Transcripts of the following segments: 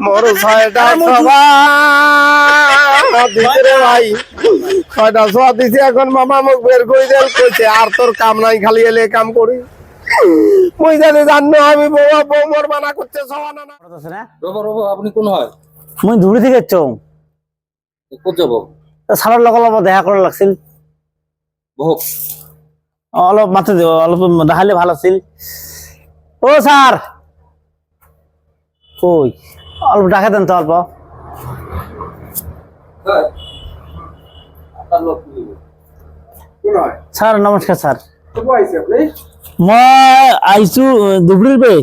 মোর ছয়টা সভা দিছে রে ভাই, ছয়টা সভা দিছে। এখন মামা মুখ বের করে দেল কইছে আর তোর কাম নাই, খালি এলে কাম করি। মুই জানি জানো আমি বউ মোর মানা করছে সভা না। রবো রবো আপনি কোন হয়? মুই ধুবড়ি থেকে চং কোথ যাব? সারার লগে অলপ দেখা করা লাগছিল। বহু অলপ মাথা দিব, অলপ দেখালে ভালো ছিল। ও স্যার কই অল্প ডাকা দেন তো অল্প। স্যার নমস্কার স্যার। মই আইছো ধুবড়ির বে।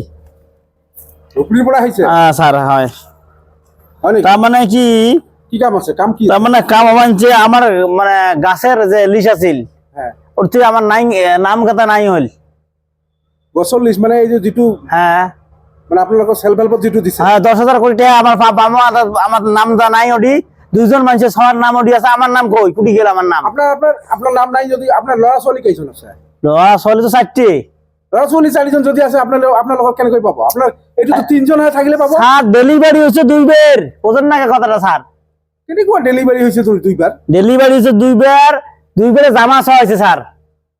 ধুবড়ির পৰা আহিছে? স্যার হয়। হয় নেকি? তার মানে কি কি কাম আছে? কাম কি? তার মানে কাম মানছে আমার মানে গাছের যে লিস আছিল হ্যাঁ ওর থেকে আমার নাই নাম কথা নাই হল। গছৰ লিষ্ট মানে এই যে যিটো হ্যাঁ মানে আপোনালোকৰ সেলফ হেল্পত যিটো দিছে। হ্যাঁ 10,000 কোটি টাকা আমার আমার নাম দা নাই ওডি। দুইজন মানুষের সবার নাম ওডি আছে, আমার নাম কই কুটি গেল আমার নাম? আপোনাৰ নাম নাই যদি আপোনাৰ ল'ৰা ছোৱালী কেইজন আছে? ল'ৰা ছোৱালী তো 4টি। ল'ৰা ছোৱালী 4জন যদি আছে আপোনালোকৰ কেনেকৈ পাব? আপোনাৰ এইটোতো 3জন হৈ থাকিলে পাব। স্যার ডেলিভারি হচ্ছে দুইবার, বুঝেন না কথাটা স্যার? কেনেকুৱা ডেলিভাৰী হৈছে দুইবাৰ? ডেলিভারি হচ্ছে দুইবার, দুইবারে জামা চাওয়া হয়েছে স্যার।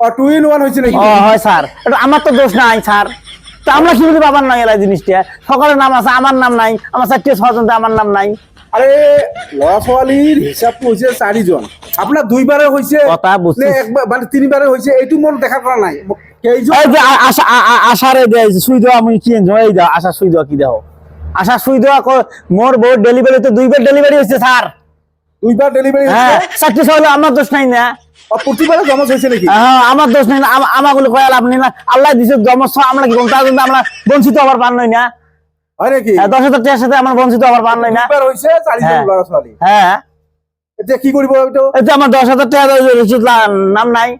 2 in 1 হয়েছে নাকি? হয় স্যার, এটা আমার তো দোষ নাই স্যার। তো আমরা কি বলি বাবার নাই এলাই জিনিসটা? সকালের নাম আছে, আমার নাম নাই। আমার 4টি 6জন আমার নাম নাই। আরে ল'ৰা ছোৱালীৰ হিচাপটো হৈছে 4জন, আপোনাৰ দুইবাৰে হৈছে কথা বুঝছি। নে একবাৰ মানে তিনিবাৰে হৈছে? এইটো মোৰ দেখা কৰা নাই। কেইজন? এই যে আশারে দেয় সুই দেওয়া আমি কি এই দাও আশা সুই দেওয়া কি দাও? আশা সুই দেওয়া মোর বউ ডেলিভারি তো দুইবার ডেলিভারি হয়েছে স্যার। দুইবাৰ ডেলিভাৰী হ্যাঁ হৈছে? 4টি হলো আমার দোষ নাই না। প্রতিবারে জমজ হয়েছে নাকি? হ্যাঁ আমার দোষ নাই না, আমাগুলো কয়াল আপনি না আল্লাহ দিছে জমজ আমরা কি করব? তার জন্য আমরা বঞ্চিত হবার পার নই না। হয় নাকি? 10,000 টাকার সাথে আমার বঞ্চিত হবার পার নই না। দুইবার হয়েছে 4জন ল'ৰা ছোৱালী। হ্যাঁ এতিয়া কি কৰিব এইটো? এটা আমার 10,000 টাকা রসিদ নাম নাই।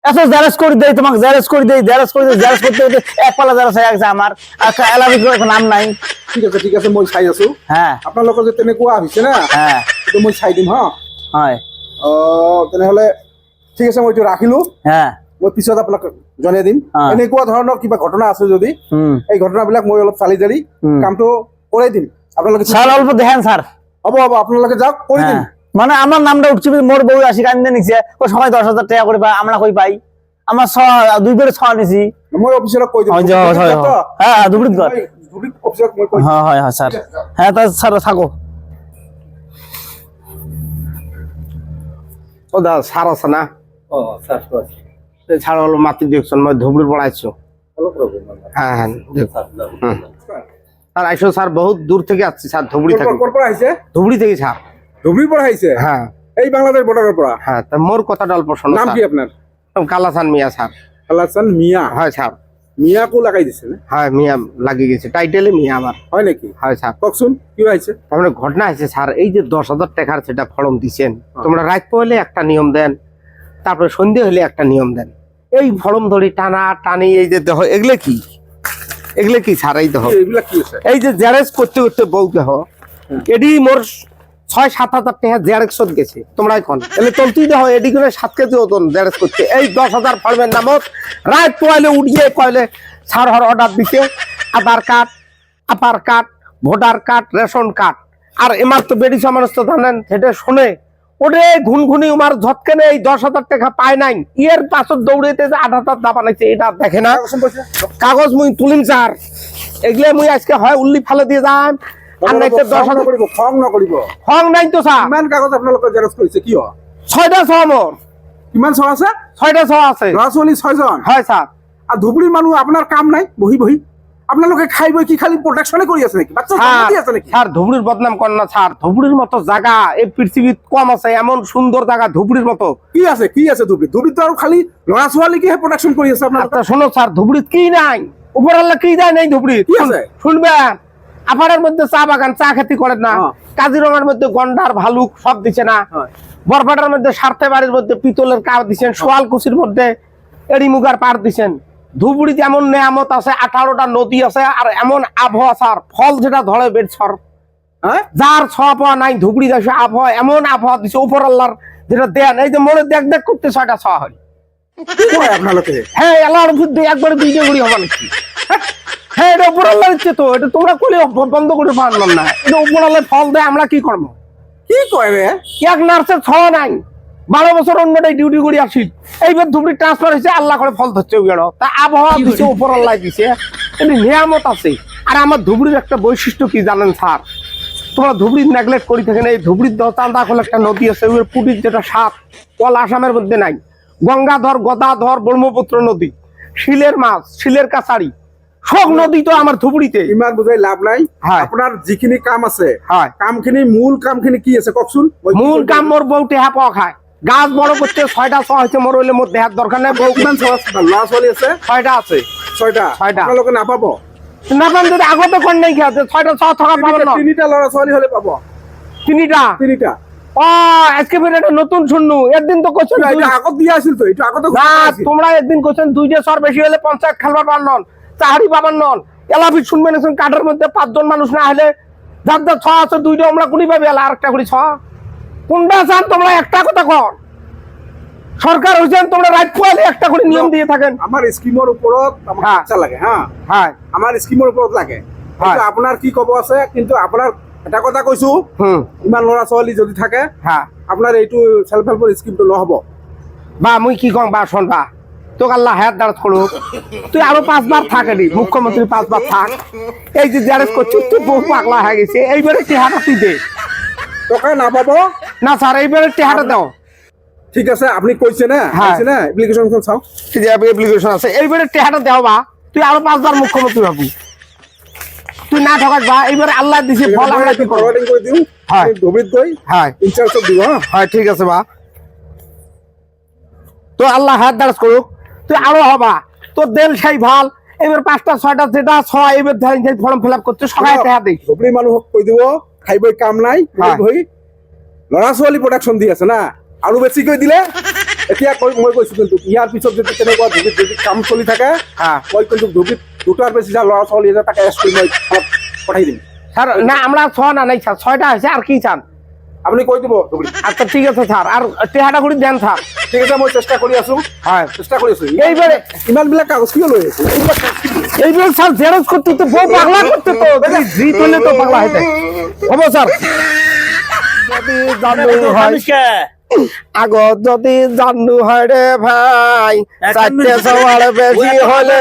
এত জেরক্স করে দেই তোমাকে, জেরক্স করে দেই, জেরক্স করতে এক পালা জেরক্স হয়ে গেছে আমার। একটা এলাবি নাম নাই। ঠিক আছে মই চাই আছো। হ্যাঁ আপোনালোকৰ যে তেনেকুৱা হৈছে না, হ্যাঁ এইটো মই চাই দিম। হয় তেনেহলে ঠিক আছে মই এইটো ৰাখিলো। হ্যাঁ মই পিছত আপোনাক জনাই দিম। এনেকুৱা ধৰণৰ কিবা ঘটনা আছে যদি এই ঘটনাবিলাক মই অলপ চালি জাৰি কামটো কৰাই দিম। আপোনালোকে স্যার অল্প দেখেন স্যার। হ'ব আপোনালোকে যাওক, কৰি দিম। মানে আমার নামটা উঠছে মোর বউ আসি কান্দে নিছে, ও সবাই 10,000 টাকা করে পাই, আমরা কই পাই? আমার দুইবারে 6 নিছি। মই অফিচত কৈ দিম। হ্যাঁ দুবড়ি ঘর। অফিচত মই কৈ দিম। হ্যাঁ হ্যাঁ স্যার। হ্যাঁ তা স্যার থাকো। ও দা সার আছে না? স্যার এই ছাড় হলো মাতি দেখছেন মই ধুবড়ির পড়াইছো। হ্যাঁ হ্যাঁ স্যার আইসো স্যার, বহুত দূর থেকে আসছি স্যার। ধুবড়ি থেকে। ক'ৰ পৰা আহিছে? ধুবড়ি থেকে স্যার। ধুবড়িৰ পৰা আহিছে? হ্যাঁ এই বাংলাদেশ বৰ্ডাৰৰ পৰা? হ্যাঁ তা মোর কথাটা অল্প শোনো। নাম কি আপনার? কালাসান মিয়া স্যার। কালাচান মিয়া? হয় স্যার। মিয়াকো লাগাই দিছে না? হয় মিয়া লাগিয়ে গেছে, টাইটেলে মিয়া আমার। হয় নাকি? হয় স্যার। কওকচোন কি হয়েছে? তারপরে ঘটনা হয়েছে স্যার, এই যে 10,000 টাকার সেটা ফর্ম দিচ্ছেন তোমরা, রাত পড়লে একটা নিয়ম দেন, তারপরে সন্ধে হলে একটা নিয়ম দেন। এই ফর্ম ধরি টানা টানি এই যে দেহ এগুলো কি স্যার? এই দেহ এগুলা কি আছে? এই যে জেরক্স করতে করতে বউ দেহ এডি মোর 6-7 হাজার টাকা জেরক্স গেছে। তোমরা এখন এলে চলতেই দেহ এডি করে 7 কেজি ওজন জেরক্স করতে। এই 10,000 ফর্মের নামত রাত পড়লে উঠিয়ে কয়লে স্যার হর অর্ডার দিতে আধার কার্ড, আপার card, voter card, ration card. আর এমার তো বেডি সমাজ তো জানেন, সেটা শুনে ওরে ঘুনঘুনি উমার ঝটকেনে এই 10,000 টাকা পায় নাই। এর পাছত দৌড়েতে যে 8,000 দা বানাইছে এটা দেখে না। কাগজ মুই তুলিম স্যার, এগুলো মুই আজকে হয় উল্লি ফালে দিয়ে যাম। আর নাইতে 10,000 কৰিব, খং নকৰিব। হং নাই তো স্যার। কিমান কাগজ আপোনালোকে জেৰক্স কৰিছে? কি হয়? 6টা 6 মোর। কিমান ছ আছে? 6টা 6 আছে। ল'ৰা ছোৱালী 6জন? হয় স্যার। আর ধুবড়ির মানুষ আপনার কাম নাই বহি বহি? আপনালোকে খাই বই কি খালি প্রোটেকশনে কৰি আছে নাকি? বাচ্চা জন্ম দি আছে নাকি? স্যার ধুবড়ির বদনাম কর না স্যার। ধুবড়ির মতো জায়গা এই পৃথিবীত কম আছে, এমন সুন্দর জায়গা ধুবড়ির মতো। কি আছে ধুবড়ি? ধুবড়ি তো আর খালি ল'ৰা ছোৱালীকে প্রোটেকশন কৰি আছে আপনার। আচ্ছা শোনো স্যার, ধুবড়িত কি নাই? উপর আল্লাহ কি দেয় নাই ধুবড়িত? কি আছে? শুনবেন, আপারের মধ্যে চা বাগান, চা খেতি করেন না। কাজিরঙার মধ্যে গন্ডার ভালুক সব দিছে না। বরপাটার মধ্যে সারথে বাড়ির মধ্যে পিতলের কাপ দিচ্ছেন, সোয়ালকুচির মধ্যে এড়ি মুগার পার দিচ্ছেন। ধুবড়িতে এমন নেয়ামত আছে, 18টা নদী আছে, আর এমন আবহাওয়া স্যার, ফল যেটা ধরে বেড়ছর যার ছোঁয়া পাওয়া নাই। ধুবড়ি দেশে আবহাওয়া এমন আবহাওয়া দিচ্ছে উপর আল্লাহর, যেটা দেন এই যে মনে দেখ দেখ করতে 6টা 6 হয়। আপনালোকে? হ্যাঁ আল্লাহর বুদ্ধি একবারে 2 গুড়ি হবা নাকি? হ্যাঁ হ্যাঁ এটা উপরাল্লা দিচ্ছে তো, এটা তোমরা করলে বন্ধ করে পারলাম না, এটা উপরাল্লা ফল দেয়, আমরা কি করবো? কি কয় রে? এক নার্সের ছাওয়া নাই, 12 বছর অন্যটাই ডিউটি করে আসি, এইবার ধুবড়ি ট্রান্সফার হয়েছে, আল্লাহ করে ফল ধরছে ওগুলো, তা আবহাওয়া দিছে, উপরাল্লা দিছে, এটা নিয়ামত আছে। আর আমার ধুবড়ির একটা বৈশিষ্ট্য কি জানেন স্যার? তোমরা ধুবড়ির নেগলেক্ট করি থাকেন, এই ধুবড়ির চান্দাখোল একটা নদী আছে, ওই পুটির যেটা সাপ, কল আসামের মধ্যে নাই, গঙ্গাধর, গদাধর, ব্রহ্মপুত্র নদী, শিলের মাছ, শিলের কাছারি, সব নদী তো আমার ধুবড়িতে। ইমান বুঝাই লাভ নাই। হয়। আপনার যিখিনি কাম আছে, হয়। কামখিনি মূল কামখিনি কি আছে কওকচোন? মূল কাম মোর বউ টেহা পাওয়া খায়, গাছ বড় করছে, 6টা ছ হয়েছে, মোর হইলে মোর দেহার দরকার নেই, বউ কিমান ল'ৰা ছোৱালী আছে? 6টা আছে। 6টা। ছয়টা। আপোনালোকে নাপাব? না পান যদি আগতে কোন নাই খেয়াছে, 6টা ছ থাকা পাবেন না। 3টা ল'ৰা ছোৱালী হলে পাব। 3টা? 3টা। ও আজকে ফের এটা নতুন শুননু, একদিন তো কোশ্চেন এটা আগত দিয়া আছিল তো, এটা আগতে না, তোমরা একদিন কোশ্চেন 2 সর বেশি হলে পঞ্চায়েত খেলবার পার নন, চাহারি পাবার নন, এলাফি শুনবেন কাঠের মধ্যে 5 জন মানুষ না হলে যার যার 6 আছে 2টা, আমরা কুড়ি পাবি, এলা আরেকটা করি 6, কোনটা চান তোমরা? একটা কথা কর, সরকার হয়েছেন তোমরা রাইট কোয়ালি একটা করে নিয়ম দিয়ে থাকেন। আমার স্কিমৰ ওপৰত আমার হ্যাঁ। ইচ্ছা লাগে, হ্যাঁ হ্যাঁ আমার স্কিমৰ ওপৰত লাগে। কিন্তু আপোনাৰ কি কব আছে, কিন্তু আপোনাৰ এটা কথা কৈছো, হুম ইমান ল'ৰা ছোৱালী যদি থাকে, হ্যাঁ আপনার এইটো সেলফ হেল্পৰ স্কিমটো নহব। বা মুই কি কম বা শোন বা, তোকে আল্লাহ হায়াত দাঁড়াত করুক, তুই আরো 5 বার থাক, এটি মুখ্যমন্ত্রী 5 বার থাক, এই যে জ্যারেজ করছিস তুই বহু পাগলা হয়ে গেছে, এইবারে টেহাটা তুই দে। টকা নাপাব না স্যার, এইবারে টেহাটা দাও। ঠিক আছে, আপনি কইছে না, হ্যাঁ। কইছে না, অ্যাপ্লিকেশনখন চাও। এই যে অ্যাপ্লিকেশন আছে, এইবারে টেহাটা দেও বা, তুই আরো 5 বার মুখ্যমন্ত্রী হবি, তুই না ঠকাস বা, এইবারে আল্লাহ দিছে ফল, আমরা কি করব? ফরওয়ার্ডিং করে দিও, হ্যাঁ। ধুবড়িত গই হ্যাঁ ইনচার্জ দিব। হ্যাঁ হয় ঠিক আছে বা, তো আল্লাহ হায়াত দাঁড়াত করুক, তুই আরো হবা, তোর দেল সেই ভাল, এবার 5টা 6টা যেটা 6 এবার ধরেন ফর্ম ফিল আপ করতে সবাই টেহা দেই। ধুবড়ি মানুহক কৈ দিব, খাইবই কাম নাই, হ্যাঁ। বহি ল'ৰা ছোৱালী প্ৰডাকশ্যন দি আছে না, আৰু বেছিকৈ দিলে এতিয়া মই কৈছো, কিন্তু ইয়াৰ পিছত যদি তেনেকুৱা ধুবড়িত যদি কাম চলি থাকে, হ্যাঁ মই কিন্তু ধুবড়িত 2টাৰ বেছি যা ল'ৰা ছোৱালী আছে তাকে এছ কৰি মই থানাত পঠাই দিম। স্যার না, আমরা 6 না নাই স্যার, 6টা আছে, আর কি চান? আপুনি কৈ দিব ধুবড়িত। আচ্ছা ঠিক আছে স্যার, আর টেহাটা করে দেন স্যার। ঠিক আছে, মই চেষ্টা কৰি আছো, হয় চেষ্টা কৰি আছো। এইবারে ইমানবিলাক কাগজ কিয় লৈ আছে? এইবার স্যার জেরক্স করতে তো বউ পাগলা করতে তো, যদি জি করলে তো পাগলা হইতে হবো স্যার। যদি জানু হয় আগো, যদি জানু হয় রে ভাই, 4টে সওয়ার বেশি হলে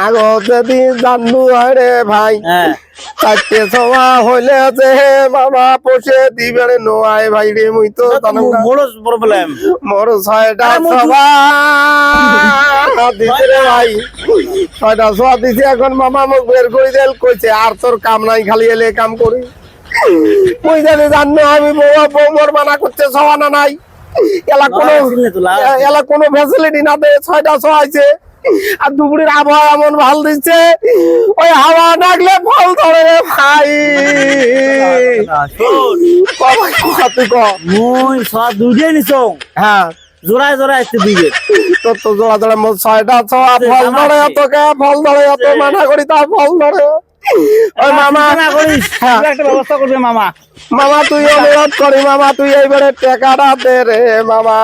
আগো, যদি জানু হয় রে ভাই, 4টে সওয়া হইলে যে মামা পোষে দিবেন নোয়াই ভাই রে, মুই তো প্রবলেম মোর 6টা সওয়া দিছে রে ভাই, 6টা সওয়া দিছে, এখন মামা মুখ বের করে দেল, কইছে আর তোর কাম নাই, খালি এলে কাম করি। মুই জানি জানো আমি বউ মোর মানা করছে, সওয়া না নাই, এলা কোনো ফ্যাসিলিটি না দে, 6টা সওয়াইছে, আর দুপুরের আবহাওয়া এমন ভাল দিচ্ছে, ওই হাওয়া ডাকলে ফল ধরে রে ভাই। তুই ক মুই সব দুইটাই নিছো, হ্যাঁ জোড়ায় জোড়ায় আসছে দুইজন, তোর তো জোড়া জোড়া মোট 6টা সওয়া, ফল ধরে তোকে, ফল ধরে এত মানা করি তা ফল ধরে। ওই মামা না করিস, হ্যাঁ। একটা ব্যবস্থা করবে মামা। মামা তুই অনুরোধ করি, মামা তুই এইবারে টাকাটা দে রে মামা।